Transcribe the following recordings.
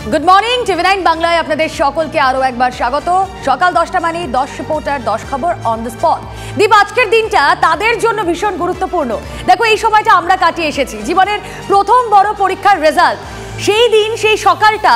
Good morning, টিভি9 বাংলায় আপনাদের সকলকে আরো একবার স্বাগত। সকাল 10টা মানে 10 রিপোর্টার 10 খবর অন দ্য স্পট। দীপ, আজকের দিনটা তাদের জন্য ভীষণ গুরুত্বপূর্ণ। দেখো, এই সময়টা আমরা কাটিয়ে এসেছি, জীবনের প্রথম বড় পরীক্ষার রেজাল্ট। সেই দিন, সেই সকালটা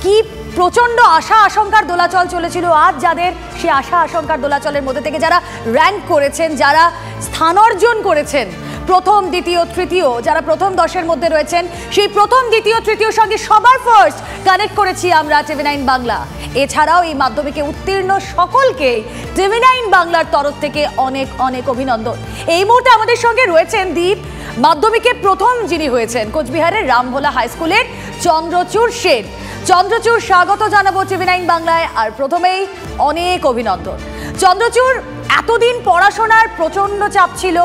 কি প্রচন্ড আশা আশঙ্কার দোলাচল চলেছিল। আজ যাদের সেই আশা আশঙ্কার দোলাচলের মধ্যে থেকে যারা র্যাঙ্ক করেছেন, যারা স্থান অর্জন করেছেন প্রথম, দ্বিতীয়, তৃতীয়, যারা প্রথম 10-এর মধ্যে রয়েছেন, সেই প্রথম, দ্বিতীয়, তৃতীয় সঙ্গে সবার ফার্স্ট কানেক্ট করেছি আমরা টিভি9 বাংলা। এছাড়াও এই মাধ্যমিকে উত্তীর্ণ সকলকে টিভি9 বাংলার তরফ থেকে অনেক অনেক অভিনন্দন। এই মুহূর্তে আমাদের সঙ্গে রয়েছেন দীপ, মাধ্যমিকে প্রথম যিনি হয়েছেন কোচবিহারের রামভোলা হাই স্কুলের চন্দ্রচূড় সেন। চন্দ্রচূড়, স্বাগত জানাবো টিভি9 বাংলায়। আর প্রথমেই অনেক অভিনন্দন। চন্দ্রচূড়, এতদিন পড়াশোনার প্রচন্ড চাপ ছিল,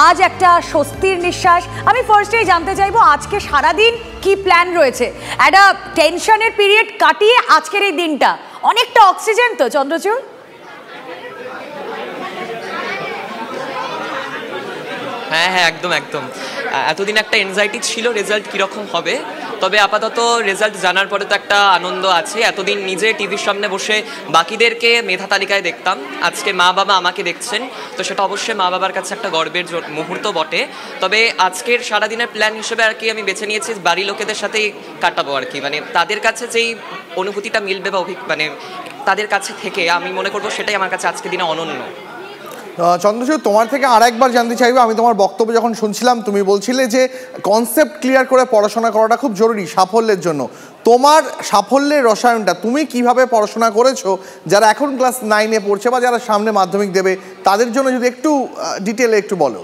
আজ একটা স্বস্তির নিঃশ্বাস। আমি ফার্স্টেই জানতে চাইবো, আজকে সারাদিন কি প্ল্যান রয়েছে? একটা টেনশনের পিরিয়ড কাটিয়ে আজকের এই দিনটা অনেকটা অক্সিজেন তো চন্দ্রচূড়? হ্যাঁ হ্যাঁ, একদম একদম। এতদিন একটা এনজাইটি ছিল রেজাল্ট কীরকম হবে, তবে আপাতত রেজাল্ট জানার পরে তো একটা আনন্দ আছে। এতদিন নিজে টিভির সামনে বসে বাকিদেরকে মেধা তালিকায় দেখতাম, আজকে মা বাবা আমাকে দেখছেন, তো সেটা অবশ্যই মা বাবার কাছে একটা গর্বের মুহূর্ত বটে। তবে আজকের সারাদিনের প্ল্যান হিসেবে আর কি আমি বেছে নিয়েছি বাড়ির লোকেদের সাথেই কাটাবো আর কি, মানে তাদের কাছে যেই অনুভূতিটা মিলবে বা মানে তাদের কাছে থেকে আমি মনে করবো সেটাই আমার কাছে আজকে দিনে অনন্য। চন্দ্রচূড়, তোমার থেকে আর একবার জানতে চাইবো, আমি তোমার বক্তব্য যখন শুনছিলাম তুমি বলছিলে যে কনসেপ্ট ক্লিয়ার করে পড়াশোনা করাটা খুব জরুরি সাফল্যের জন্য। তোমার সাফল্যের রসায়নটা তুমি কিভাবে পড়াশোনা করেছো, যারা এখন ক্লাস 9-এ পড়ছে বা যারা সামনে মাধ্যমিক দেবে তাদের জন্য যদি একটু ডিটেলে একটু বলো।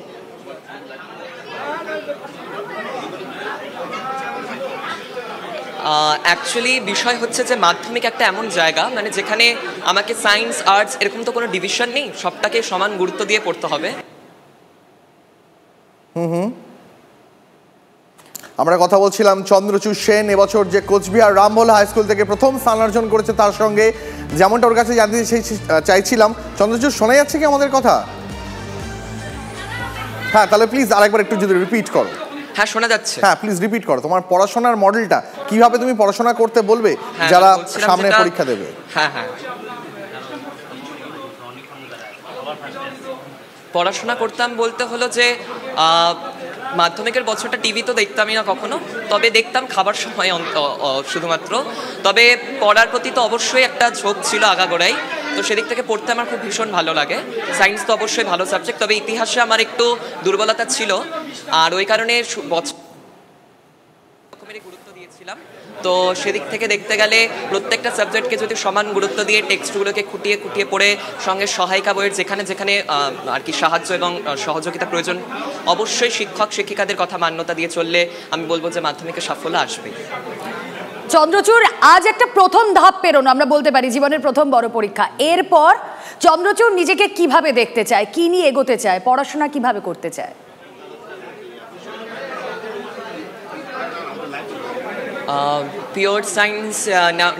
অ্যাকচুয়ালি বিষয় হচ্ছে যে মাধ্যমিক একটা এমন জায়গা, মানে যেখানে আমাকে সায়েন্স, আর্টস এরকম তো কোনো ডিভিশন নেই, সবটাকে সমান গুরুত্ব দিয়ে পড়তে হবে। আমরা কথা বলছিলাম চন্দ্রচূড় সেন, এবছর যে কোচবিহার রামভোলা হাই স্কুল থেকে প্রথম স্থান অর্জন করেছে, তার সঙ্গে যেমনটা ওর কাছে জানতে চাইছিলাম। চন্দ্রচূড়, শোনা যাচ্ছে কি আমাদের কথা? হ্যাঁ, তাহলে প্লিজ আরেকবার একটু যদি রিপিট করো। হ্যাঁ, শোনা যাচ্ছে। হ্যাঁ, প্লিজ রিপিট করো তোমার পড়াশোনার মডেলটা, কিভাবে তুমি পড়াশোনা করতে বলবে যারা সামনে পরীক্ষা দেবে। হ্যাঁ হ্যাঁ, পড়াশোনা করতাম বলতে হলো যে মাধ্যমিকের বছরটা টিভি তো দেখতামই না কখনো, তবে দেখতাম খাবার সময় শুধুমাত্র। তবে পড়ার প্রতি তো অবশ্যই একটা ঝোঁক ছিল আগাগোড়াই, তো সেদিক থেকে পড়তে আমার খুব ভীষণ ভালো লাগে। সায়েন্স তো অবশ্যই ভালো সাবজেক্ট, তবে ইতিহাসে আমার একটু দুর্বলতা ছিল, আর ওই কারণে রকমেরই গুরুত্ব দিয়েছিলাম। তো সেদিক থেকে দেখতে গেলে প্রত্যেকটা সাবজেক্টকে যদি সমান গুরুত্ব দিয়ে টেক্সটগুলোকে খুঁটিয়ে খুঁটিয়ে পড়ে, সঙ্গে সহায়িকা বইয়ের যেখানে যেখানে আর কি সাহায্য এবং সহযোগিতা প্রয়োজন, অবশ্যই শিক্ষক শিক্ষিকাদের কথা মান্যতা দিয়ে চললে আমি বলবো যে মাধ্যমিকে সাফল্য আসবে। চন্দ্রচূড়, আজ একটা প্রথম ধাপ পেরোনো আমরা বলতে পারি, জীবনের প্রথম বড় পরীক্ষা। এরপর চন্দ্রচূড় নিজেকে কিভাবে দেখতে চায়, কি নিয়ে এগোতে চায়, পড়াশোনা কিভাবে করতে চায়? পিওর সায়েন্স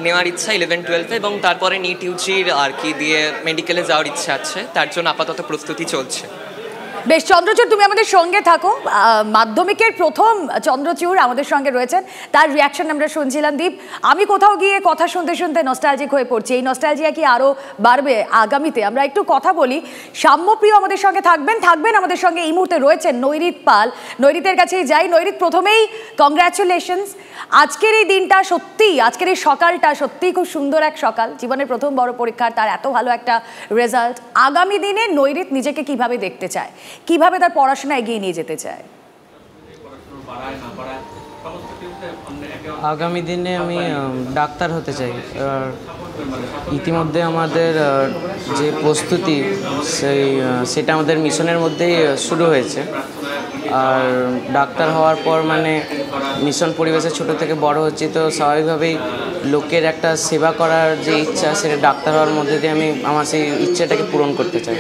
নেওয়ার ইচ্ছা 11-12-এ, এবং তারপরে নিট ইউজির আর কি দিয়ে মেডিকেলে যাওয়ার ইচ্ছা আছে, তার জন্য আপাতত প্রস্তুতি চলছে। বেশ চন্দ্রচূড়, তুমি আমাদের সঙ্গে থাকো। মাধ্যমিকের প্রথম চন্দ্রচূড় আমাদের সঙ্গে রয়েছেন, তার রিয়াকশন আমরা শুনছিলাম। দীপ, আমি কোথাও গিয়ে কথা শুনতে শুনতে নস্টালজিক হয়ে পড়ছি। এই নস্টালজিয়া কি আরও বাড়বে আগামীতে? আমরা একটু কথা বলি। সাম্যপ্রিয় আমাদের সঙ্গে থাকবেন আমাদের সঙ্গে এই মুহূর্তে রয়েছেন নৈরিত পাল। নৈরিতের কাছেই যাই। নৈরিত, প্রথমেই কংগ্রাচুলেশনস। আজকের এই দিনটা সত্যি, আজকের এই সকালটা সত্যিই খুব সুন্দর এক সকাল, জীবনের প্রথম বড় পরীক্ষার, তার এত ভালো একটা রেজাল্ট। আগামী দিনে নৈরিত নিজেকে কিভাবে দেখতে চায়, কিভাবে তার পড়াশোনা এগিয়ে নিয়ে যেতে চায়? আগামী দিনে আমি ডাক্তার হতে চাই। ইতিমধ্যে আমাদের যে প্রস্তুতি সেটা আমাদের মিশনের মধ্যেই শুরু হয়েছে। আর ডাক্তার হওয়ার পর মানে মিশন পরিবেশে ছোট থেকে বড় হচ্ছে, তো স্বাভাবিকভাবেই লোকের একটা সেবা করার যে ইচ্ছা, সেটা ডাক্তার হওয়ার মধ্যে দিয়ে আমি আমার সেই ইচ্ছাটাকে পূরণ করতে চাই।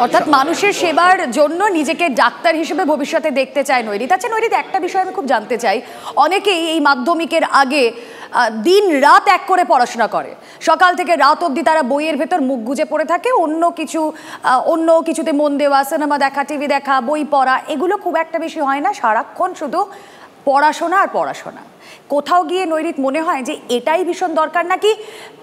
অর্থাৎ মানুষের সেবার জন্য নিজেকে ডাক্তার হিসেবে ভবিষ্যতে দেখতে চায় নৈরিত। আচ্ছা নৈরিত, একটা বিষয় আমি খুব জানতে চাই। অনেকেই এই মাধ্যমিকের আগে দিন রাত এক করে পড়াশোনা করে, সকাল থেকে রাত অবধি তারা বইয়ের ভেতর মুখ গুজে পড়ে থাকে, অন্য কিছুতে মন দেওয়া, সিনেমা দেখা, টিভি দেখা, বই পড়া, এগুলো খুব একটা বেশি হয় না, সারাক্ষণ শুধু পড়াশোনা আর পড়াশোনা, কোথাও গিয়ে নৈরিত মনে হয় যে এটাই ভীষণ দরকার, নাকি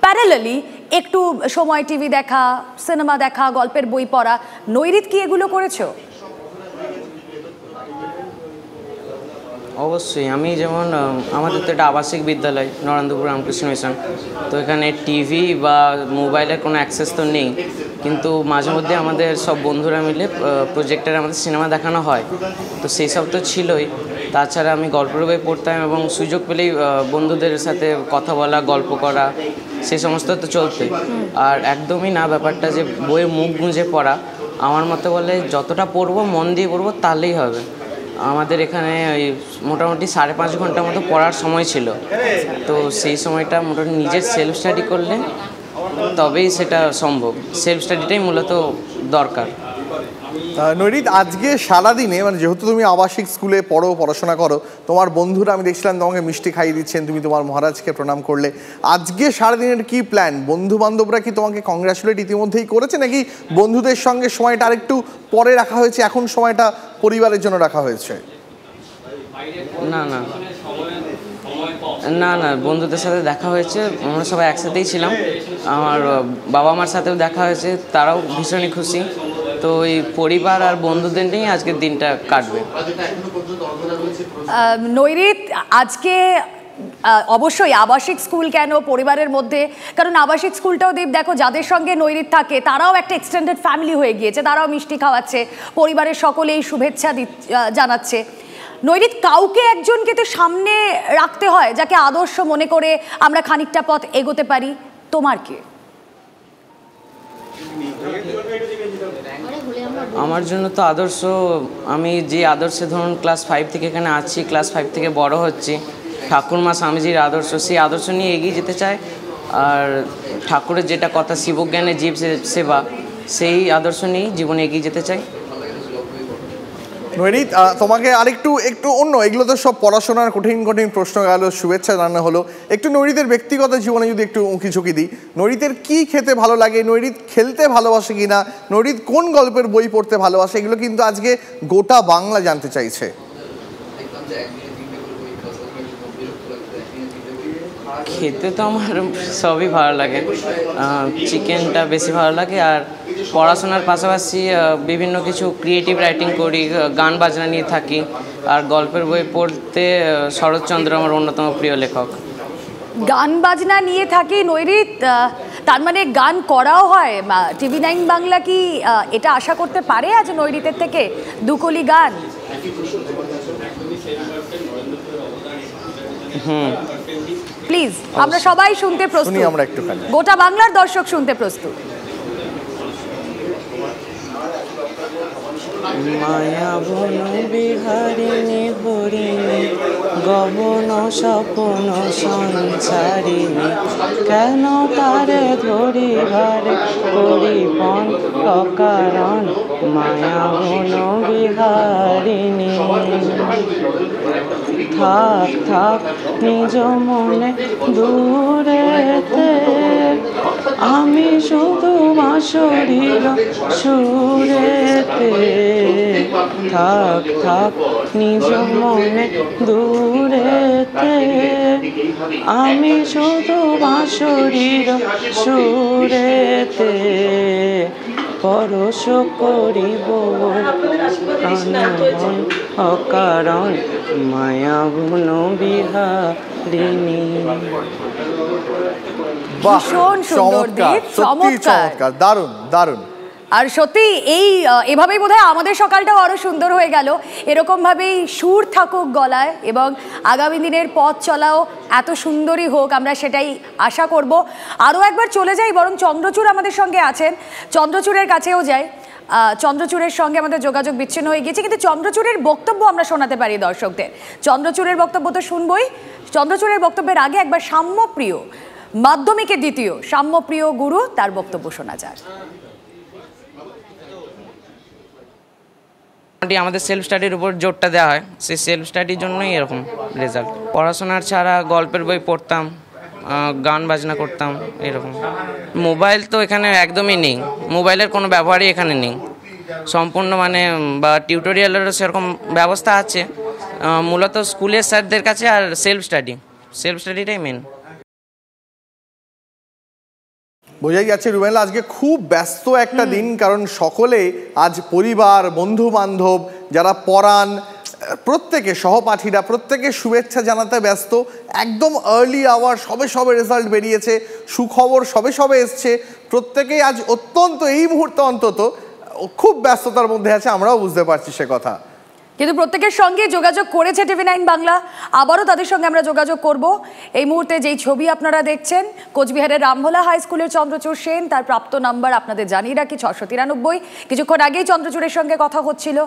প্যারালালি একটু সময় টিভি দেখা, সিনেমা দেখা, গল্পের বই পড়া? নৈরিত কি এগুলো করেছো? অবশ্যই। আমি যেমন আমাদের তো একটা আবাসিক বিদ্যালয় নরেন্দ্রপুর রামকৃষ্ণ মিশন, তো এখানে টিভি বা মোবাইলের কোনো অ্যাক্সেস তো নেই, কিন্তু মাঝে মধ্যে আমাদের সব বন্ধুরা মিলে প্রজেক্টরে আমাদের সিনেমা দেখানো হয়, তো সেই সব তো ছিলই। তাছাড়া আমি গল্পের বই পড়তাম এবং সুযোগ পেলেই বন্ধুদের সাথে কথা বলা, গল্প করা, সেই সমস্ত তো চলতে। আর একদমই না ব্যাপারটা যে বইয়ের মুখ গুঁজে পড়া, আমার মতে বলে যতটা পড়বো মন দিয়ে পড়বো তাহলেই হবে। আমাদের এখানে ওই মোটামুটি 5.5 ঘন্টার মতো পড়ার সময় ছিল, তো সেই সময়টা মোটামুটি নিজের সেলফ স্টাডি করলে তবেই সেটা সম্ভব। সেলফ স্টাডিটাই মূলত দরকার। নৈরিত, আজকে সারাদিনে মানে যেহেতু তুমি আবাসিক স্কুলে পড়াশোনা করো, তোমার বন্ধুরা আমি দেখছিলাম তোমাকে মিষ্টি খাইয়ে দিচ্ছেন, তুমি তোমার মহারাজকে প্রণাম করলে, আজকে সারাদিনের কি প্ল্যান? বন্ধু বান্ধবরা কি তোমাকে কংগ্রাচুলেট ইতিমধ্যেই করেছে, নাকি বন্ধুদের সঙ্গে সময়টা আরেকটু পরে রাখা হয়েছে, এখন সময়টা পরিবারের জন্য রাখা হয়েছে? না না না না বন্ধুদের সাথে দেখা হয়েছে, আমরা সবাই একসাথেই ছিলাম। আমার বাবা মার সাথেও দেখা হয়েছে, তারাও ভীষণই খুশি। তো এই পরিবার আর বন্ধুদের নিয়েই আজকের দিনটা কাটবে। নৈরিত, আজকে অবশ্যই আবাসিক স্কুল কেন, পরিবারের মধ্যে, কারণ আবাসিক স্কুলটাও দেখো যাদের সঙ্গে নৈরিত থাকে তারাও একটা এক্সটেন্ডেড ফ্যামিলি হয়ে গিয়েছে, তারাও মিষ্টি খাওয়াচ্ছে, পরিবারের সকলেই শুভেচ্ছা জানাচ্ছে। নৈরিত, কাউকে একজনকে তো সামনে রাখতে হয় যাকে আদর্শ মনে করে আমরা খানিকটা পথ এগোতে পারি। তোমার কে? আমার জন্য তো আদর্শ, আমি যে আদর্শে ধরুন ক্লাস 5 থেকে এখানে আছি, ক্লাস 5 থেকে বড় হচ্ছি, ঠাকুরমা স্বামীজির আদর্শ, সেই আদর্শ নিয়ে এগিয়ে যেতে চাই। আর ঠাকুরের যেটা কথা, শিবজ্ঞানে জীব সেবা, সেই আদর্শ নিয়েই জীবনে এগিয়ে যেতে চাই। নৈরিত, তোমাকে আরেকটু অন্য, এগুলো তো সব পড়াশোনার কঠিন কঠিন প্রশ্ন গেল, শুভেচ্ছা জানানো হলো, একটু নৈরিতের ব্যক্তিগত জীবনে যদি একটু উঁকি ঝুঁকি দিই। নৈরিতের কি খেতে ভালো লাগে, নৈরিত খেলতে ভালোবাসে কিনা, নৈরিত কোন গল্পের বই পড়তে ভালোবাসে, এগুলো কিন্তু আজকে গোটা বাংলা জানতে চাইছে। খেতে তো আমার সবই ভালো লাগে, চিকেনটা বেশি ভালো লাগে। আর পড়াশোনার পাশাপাশি বিভিন্ন কিছু ক্রিয়েটিভ রাইটিং করি, গান বাজনা নিয়ে থাকি। আর গল্পের বই পড়তে শরৎচন্দ্র আমার অন্যতম প্রিয় লেখক। গান বাজনা নিয়ে থাকি নৈরিত, তার মানে গান করাও হয়? TV9 বাংলা কি এটা আশা করতে পারে আজ নৈরিতের থেকে দুকলি গান? প্লিজ, আমরা সবাই শুনতে প্রস্তুত, আমরা একটুখানি, গোটা বাংলার দর্শক শুনতে প্রস্তুত। মায়া বন বিহারিণী হরিণী গগন স্বপন সঞ্চারিণী, কেন তারে ধরিবারে করিপন অকারণ, মায়া বন বিহারিণী। থাক থাক নিজ মনে দূরেতে, আমি শুধু বাঁশরীর সুরেতে। থাক থাক নিজ মনে দূরেতে, আমি শুধু বাঁশরীর সুরেতে। পরশ করিব প্রাণমন অকারণ, মায়া বন বিহারিণী। ভীষণ সুন্দর গীত, চমৎকার, দারুণ দারুণ। আর সত্যি এভাবেই বোধহয় আমাদের সকালটাও আরো সুন্দর হয়ে গেল। এরকম ভাবেই সুর থাকুক গলায়, এবং আগামী দিনের পথ চলাও এত সুন্দরই হোক, আমরা সেটাই আশা করব। আরও একবার চলে যাই, বরং চন্দ্রচূড় আমাদের সঙ্গে আছেন, চন্দ্রচূড়ের কাছেও যাই। চন্দ্রচূড়ের সঙ্গে আমাদের যোগাযোগ বিচ্ছিন্ন হয়ে গিয়েছে, কিন্তু চন্দ্রচূড়ের বক্তব্য আমরা শোনাতে পারি দর্শকদের। চন্দ্রচূড়ের বক্তব্য তো শুনবই, চন্দ্রচূড়ের বক্তব্যের আগে একবার সাম্যপ্রিয়, মাধ্যমিকের দ্বিতীয় সাম্যপ্রিয় গুরু, তার বক্তব্য শোনা যায়। আমাদের সেলফ স্টাডির উপর জোরটা দেওয়া হয়, সেই সেলফ স্টাডির জন্যই এরকম রেজাল্ট। পড়াশোনার ছাড়া গল্পের বই পড়তাম, গান বাজনা করতাম, এরকম। মোবাইল তো এখানে একদমই নেই, মোবাইলের কোনো ব্যবহারই এখানে নেই সম্পূর্ণ, মানে বা টিউটোরিয়ালেরও সেরকম ব্যবস্থা আছে, মূলত স্কুলের স্যারদের কাছে আর সেলফ স্টাডিটাই মেন। বোঝাই যাচ্ছে রুবেল আজকে খুব ব্যস্ত একটা দিন, কারণ সকলে আজ পরিবার, বন্ধু বান্ধব যারা পড়ান, প্রত্যেকে সহপাঠীরা প্রত্যেকে শুভেচ্ছা জানাতে ব্যস্ত। একদম আর্লি আওয়ার, সবে রেজাল্ট বেরিয়েছে, সুখবর সবে এসছে, প্রত্যেকেই আজ অত্যন্ত এই মুহূর্তে অন্তত খুব ব্যস্ততার মধ্যে আছে, আমরাও বুঝতে পারছি সে কথা। কিন্তু প্রত্যেকের সঙ্গে যোগাযোগ করেছে টিভি9 বাংলা, আবারও তাদের সঙ্গে আমরা যোগাযোগ করব। এই মুহূর্তে যেই ছবি আপনারা দেখছেন, কোচবিহারের রামভোলা হাই স্কুলের চন্দ্রচূড় সেন, তার প্রাপ্ত নাম্বার আপনাদের জানিয়ে রাখি 693। কিছুক্ষণ আগেই চন্দ্রচূড়ের সঙ্গে কথা হচ্ছিল।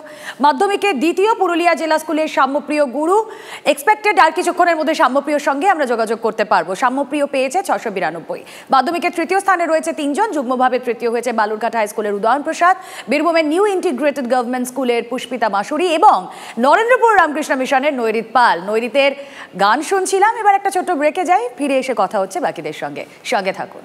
মাধ্যমিকের দ্বিতীয় পুরুলিয়া জেলা স্কুলের সাম্যপ্রিয় গুরু, এক্সপেক্টেড আর কিছুক্ষণের মধ্যে সাম্যপ্রিয়র সঙ্গে আমরা যোগাযোগ করতে পারবো। সাম্যপ্রিয় পেয়েছে 692। মাধ্যমিকের তৃতীয় স্থানে রয়েছে 3 জন, যুগ্মভাবে তৃতীয় হয়েছে বালুরঘাট হাই স্কুলের উদয়ন প্রসাদ, বীরভূমের নিউ ইন্টিগ্রেটেড গভর্নমেন্ট স্কুলের পুষ্পিতা মাসুরি এবং নরেন্দ্রপুর রামকৃষ্ণ মিশনের নৈরিত পাল। নৈরিতের গান শুনছিলাম। এবার একটা ছোট্ট ব্রেকে যাই, ফিরে এসে কথা হচ্ছে বাকিদের সঙ্গে। সঙ্গে থাকুন।